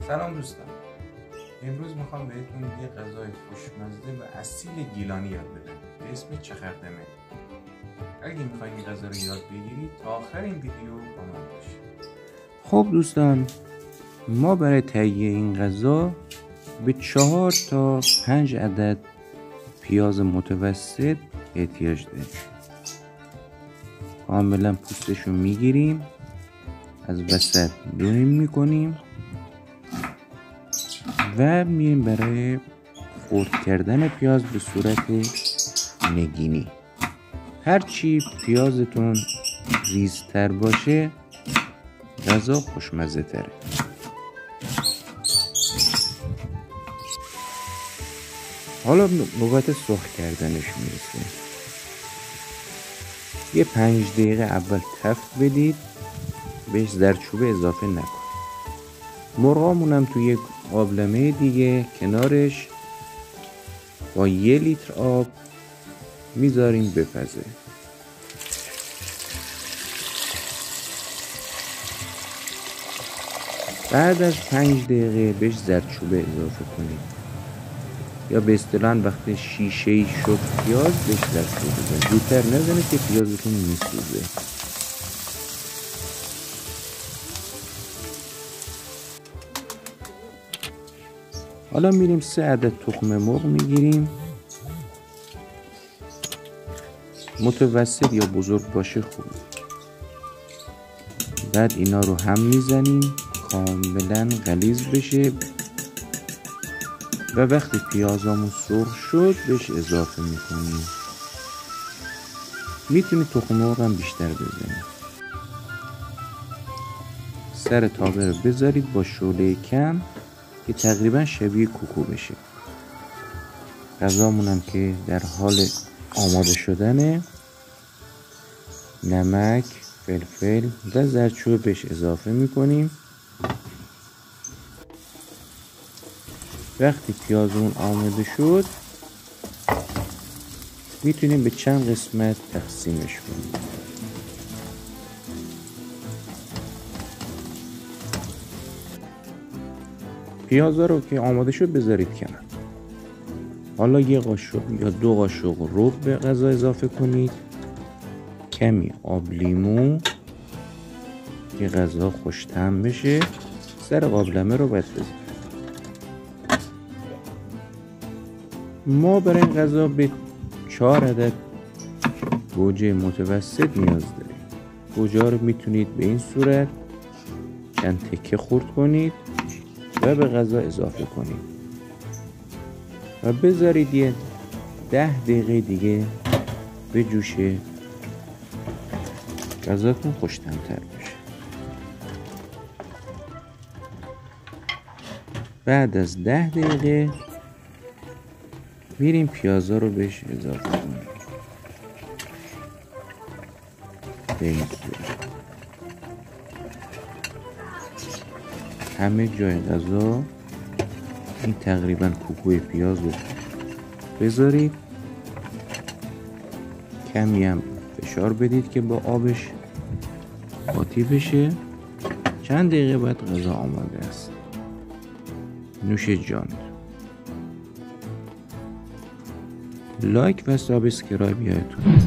سلام دوستان، امروز میخوام بهتون یه غذای خوشمزه و اصیل گیلانی یاد بدم به اسم چخردمه. اگه میخواین این غذا رو یاد بگیرید تا آخر این ویدیو با من باشید. خب دوستان، ما برای تهیه این غذا به 4 تا 5 عدد پیاز متوسط احتیاج داریم. کاملا پوستشو میگیریم، از وسط دونیم میکنیم و میریم برای خرد کردن پیاز به صورت نگینی. هرچی پیازتون ریزتر باشه غذا خوشمزه تره. حالا نوبت سرخ کردنش میرسه. یه 5 دقیقه اول تفت بدید، بهش زردچوبه اضافه نکنید. مرغامونم تو یک قابلمه دیگه کنارش با 1 لیتر آب میذاریم بپزه. بعد از 5 دقیقه بهش زردچوبه اضافه کنید، یا به اصطلاح وقتی شیشه‌ای شد پیاز بهش زردچوبه بزنید. زودتر نزنید که پیازتون میسوزه. حالا میریم 3 عدد تخم مرغ میگیریم، متوسط یا بزرگ باشه خوبه. بعد اینا رو هم میزنیم کاملا غلیظ بشه و وقتی پیازامون سرخ شد بهش اضافه میکنیم. میتونید تخم مرغ هم بیشتر بزنید. سر تاوه رو بذارید با شعله کم که تقریبا شبیه کوکو بشه. غذامون هم که در حال آماده شدنه. نمک، فلفل و زردچوبه بهش اضافه میکنیم. وقتی پیازمون آماده شد میتونیم به چند قسمت تقسیمش کنیم. پیازا رو که آماده شد بذارید کنار. حالا 1 قاشق یا 2 قاشق رب به غذا اضافه کنید. کمی آب لیمو که غذا خوش طعم بشه. سر قابلمه رو باید بذارید. ما برای این غذا به 4 عدد گوجه متوسط نیاز داریم. گوجه ها رو میتونید به این صورت چند تکه خرد کنید و به غذا اضافه کنید و بذارید یه 10 دقیقه دیگه به جوشه. غذاتون خوش‌طعم‌تر بشه. بعد از 10 دقیقه میریم پیازا رو بهش اضافه کنیم. به این صورت همه جای غذا این تقریبا کوکوی پیاز رو بذارید. کمی هم فشار بدید که با آبش قاطی بشه. چند دقیقه بعد غذا آماده است. نوش جان. لایک و سابسکرایب یادتون.